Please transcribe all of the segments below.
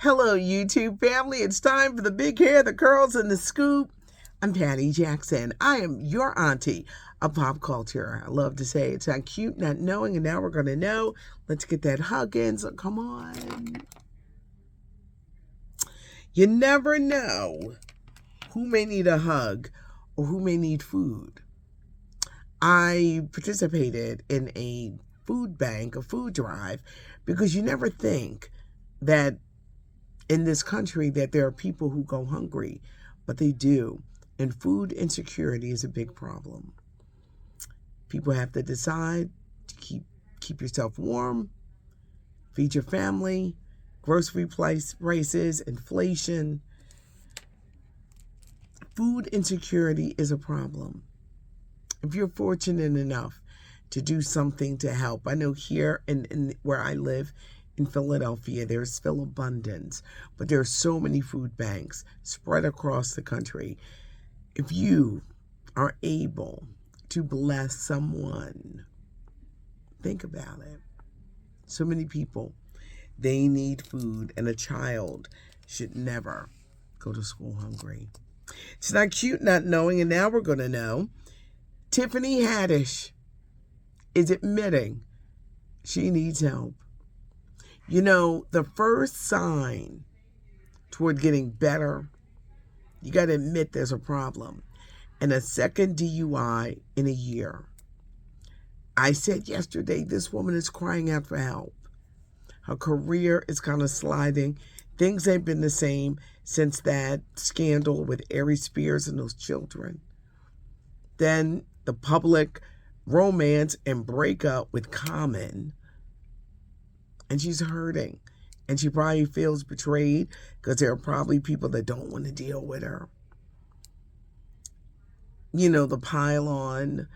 Hello, YouTube family. It's time for the big hair, the curls, and the scoop. I'm Patty Jackson. I am your auntie of pop culture. I love to say it's not cute, not knowing, and now we're going to know. Let's get that hug in, so come on. You never know who may need a hug or who may need food. I participated in a food bank, a food drive, because you never think that in this country that there are people who go hungry, but they do. And food insecurity is a big problem. People have to decide to keep yourself warm, feed your family, grocery prices, inflation. Food insecurity is a problem. If you're fortunate enough to do something to help, I know here in where I live, in Philadelphia, there's still abundance, but there are so many food banks spread across the country. If you are able to bless someone, think about it. So many people, they need food, and a child should never go to school hungry. It's not cute not knowing, and now we're going to know. Tiffany Haddish is admitting she needs help. You know, the first sign toward getting better, you got to admit there's a problem. And a second DUI in a year. I said yesterday, this woman is crying out for help. Her career is kind of sliding. Things ain't been the same since that scandal with Ari Spears and those children. Then the public romance and breakup with Common. And she's hurting. And she probably feels betrayed because there are probably people that don't want to deal with her. You know, the pile-on.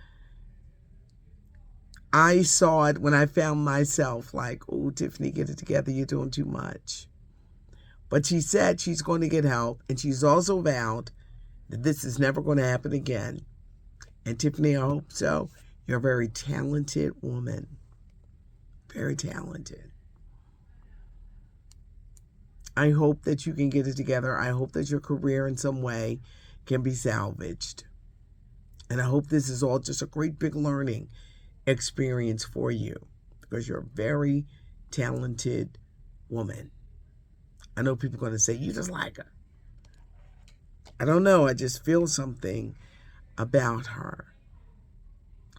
I saw it when I found myself like, oh, Tiffany, get it together. You're doing too much. But she said she's going to get help. And she's also vowed that this is never going to happen again. And Tiffany, I hope so. You're a very talented woman. Very talented. I hope that you can get it together. I hope that your career in some way can be salvaged. And I hope this is all just a great big learning experience for you, because you're a very talented woman. I know people are going to say, you just like her. I don't know. I just feel something about her.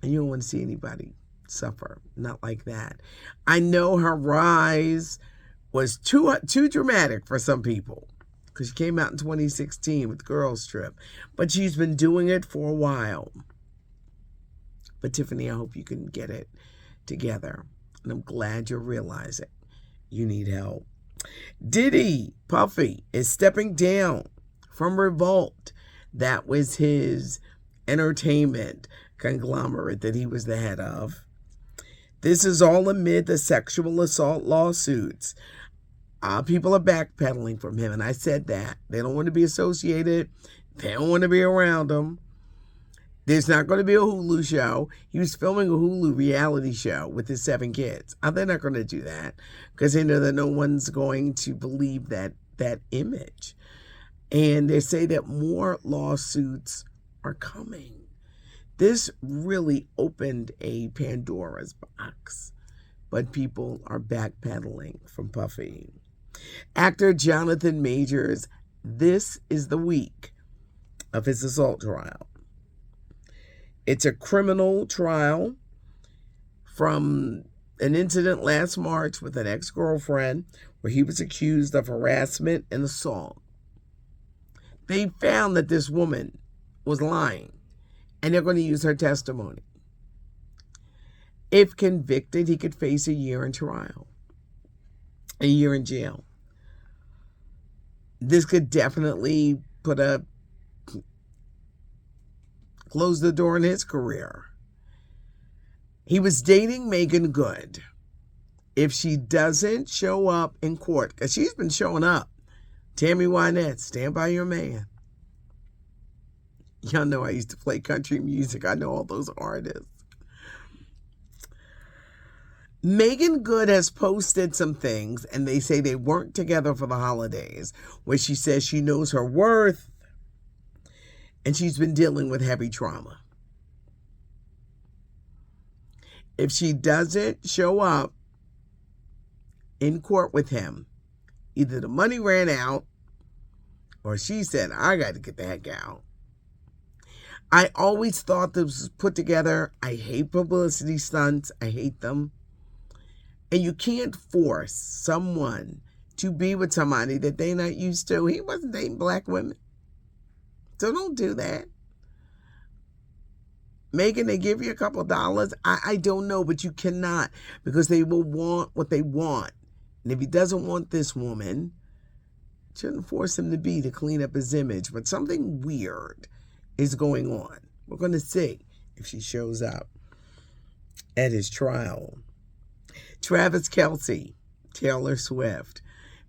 And you don't want to see anybody suffer. Not like that. I know her rise was too dramatic for some people, because she came out in 2016 with Girls Trip, but she's been doing it for a while. But Tiffany, I hope you can get it together, and I'm glad you're realizing you need help. Diddy Puffy is stepping down from Revolt. That was his entertainment conglomerate that he was the head of. This is all amid the sexual assault lawsuits. People are backpedaling from him, and I said that. They don't want to be associated. They don't want to be around him. There's not going to be a Hulu show. He was filming a Hulu reality show with his 7 kids. They're not going to do that because they know that no one's going to believe that image. And they say that more lawsuits are coming. This really opened a Pandora's box, but people are backpedaling from Puffy. Actor Jonathan Majors, this is the week of his assault trial. It's a criminal trial from an incident last March with an ex-girlfriend where he was accused of harassment and assault. They found that this woman was lying, and they're going to use her testimony. If convicted, he could face a year in trial, a year in jail. This could definitely close the door in his career. He was dating Meagan Good. If she doesn't show up in court, because she's been showing up, Tammy Wynette, stand by your man. Y'all know I used to play country music. I know all those artists. Meagan Good has posted some things, and they say they weren't together for the holidays, where she says she knows her worth and she's been dealing with heavy trauma. If she doesn't show up in court with him, either the money ran out or she said, I got to get the heck out. I always thought this was put together. I hate publicity stunts. I hate them. And you can't force someone to be with somebody that they're not used to. He wasn't dating black women. So don't do that. Meagan, they give you a couple of dollars. I don't know, but you cannot, because they will want what they want. And if he doesn't want this woman, shouldn't force him to clean up his image. But something weird is going on. We're going to see if she shows up at his trial. Travis Kelce, Taylor Swift.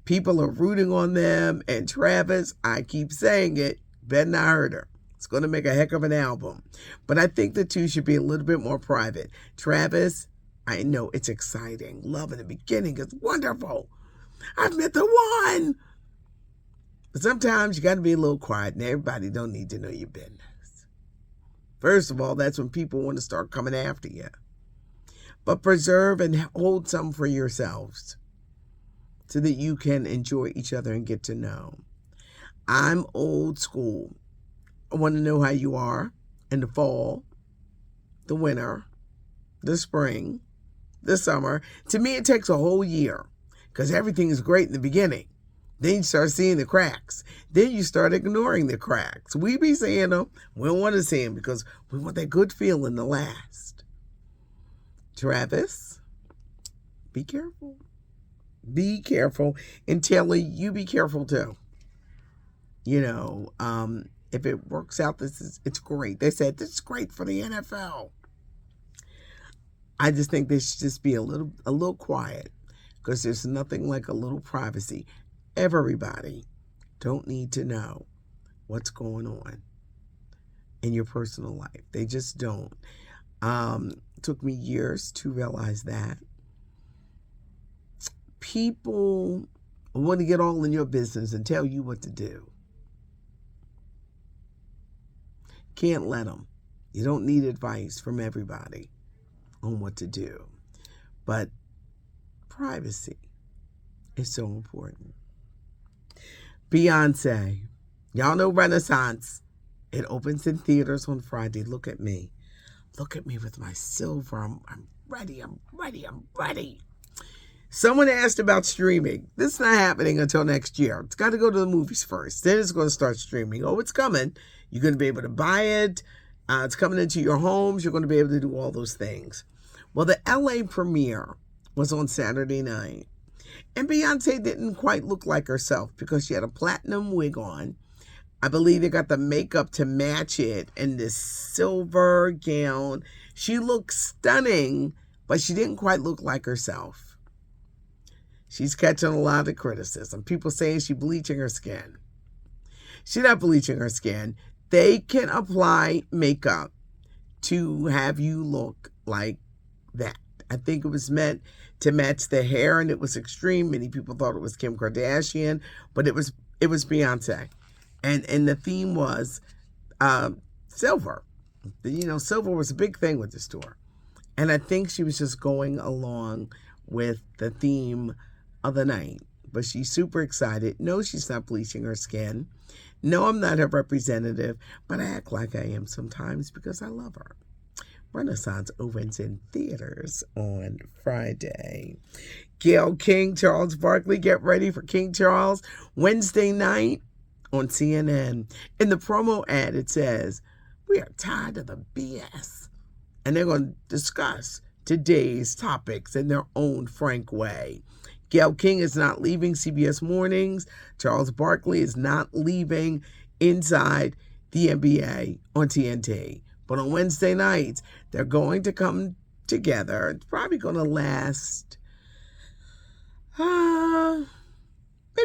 People are rooting on them, and Travis, I keep saying it, better not hurt her. It's going to make a heck of an album. But I think the two should be a little bit more private. Travis, I know it's exciting. Love in the beginning is wonderful. I've met the one. But sometimes you got to be a little quiet, and everybody don't need to know your business. First of all, that's when people want to start coming after you. But preserve and hold some for yourselves so that you can enjoy each other and get to know. I'm old school. I want to know how you are in the fall, the winter, the spring, the summer. To me, it takes a whole year because everything is great in the beginning. Then you start seeing the cracks. Then you start ignoring the cracks. We be seeing them. We don't want to see them because we want that good feeling to last. Travis, be careful. Be careful. And Taylor, you be careful too. You know, if it works out, it's great. They said this is great for the NFL. I just think they should just be a little quiet, because there's nothing like a little privacy. Everybody don't need to know what's going on in your personal life. They just don't. It took me years to realize that. People want to get all in your business and tell you what to do. Can't let them. You don't need advice from everybody on what to do. But privacy is so important. Beyonce. Y'all know Renaissance. It opens in theaters on Friday. Look at me. Look at me with my silver. I'm ready. I'm ready. I'm ready. Someone asked about streaming. This is not happening until next year. It's got to go to the movies first. Then it's going to start streaming. Oh, it's coming. You're going to be able to buy it. It's coming into your homes. You're going to be able to do all those things. Well, the LA premiere was on Saturday night. And Beyonce didn't quite look like herself because she had a platinum wig on. I believe they got the makeup to match it and this silver gown. She looked stunning, but she didn't quite look like herself. She's catching a lot of criticism. People saying she's bleaching her skin. She's not bleaching her skin. They can apply makeup to have you look like that. I think it was meant to match the hair, and it was extreme. Many people thought it was Kim Kardashian, but it was Beyonce. And the theme was silver. You know, silver was a big thing with this tour. And I think she was just going along with the theme of the night. But she's super excited. No, she's not bleaching her skin. No, I'm not her representative, but I act like I am sometimes because I love her. Renaissance opens in theaters on Friday. Gayle King, Charles Barkley, get ready for King Charles Wednesday night on CNN. In the promo ad, it says, "We are tired of the BS." And they're going to discuss today's topics in their own frank way. Gayle King is not leaving CBS Mornings. Charles Barkley is not leaving Inside the NBA on TNT. But on Wednesday nights, they're going to come together. It's probably going to last maybe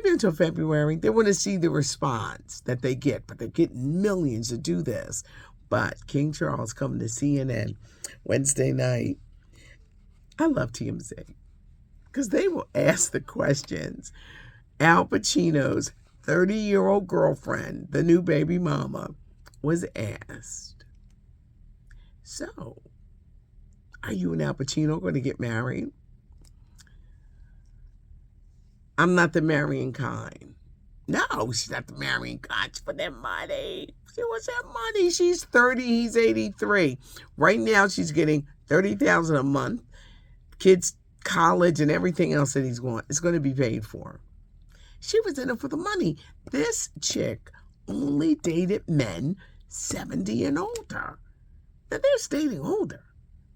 until February. They want to see the response that they get, but they're getting millions to do this. But King Charles coming to CNN Wednesday night. I love TMZ because they will ask the questions. Al Pacino's 30-year-old girlfriend, the new baby mama, was asked, so, are you and Al Pacino going to get married? I'm not the marrying kind. No, she's not the marrying kind. She's for that money. She wants that money. She's 30, he's 83. Right now, she's getting $30,000 a month. Kids' college and everything else that he's going, it's going to be paid for. She was in it for the money. This chick only dated men 70 and older. Now, they're dating older.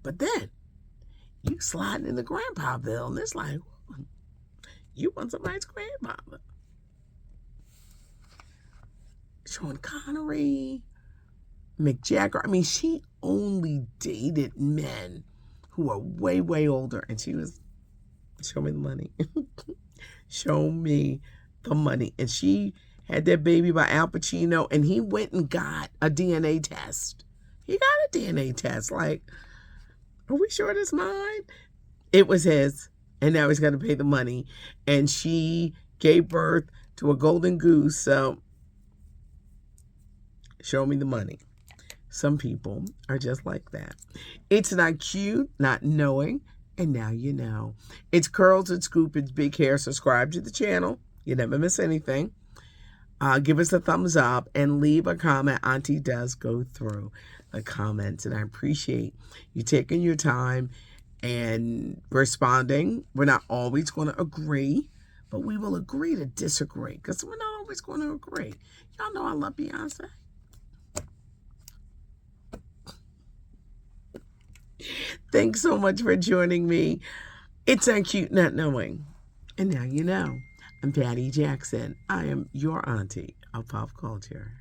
But then, you slide in the grandpa-ville, and it's like, you want somebody's grandmother. Sean Connery, Mick Jagger. I mean, she only dated men who were way, way older. And she was, show me the money. Show me the money. And she had that baby by Al Pacino, and he went and got a DNA test. He got a DNA test. Like, are we sure that's mine? It was his. And now he's got to pay the money. And she gave birth to a golden goose. So, show me the money. Some people are just like that. It's not cute, not knowing, and now you know. It's Curls and Scoop. It's Big Hair. Subscribe to the channel. You never miss anything. Give us a thumbs up and leave a comment. Auntie does go through the comments, and I appreciate you taking your time and responding. We're not always going to agree, but we will agree to disagree because we're not always going to agree. Y'all know I love Beyonce. Thanks so much for joining me. It's not cute not knowing. And now you know. I'm Patty Jackson. I am your auntie of pop culture.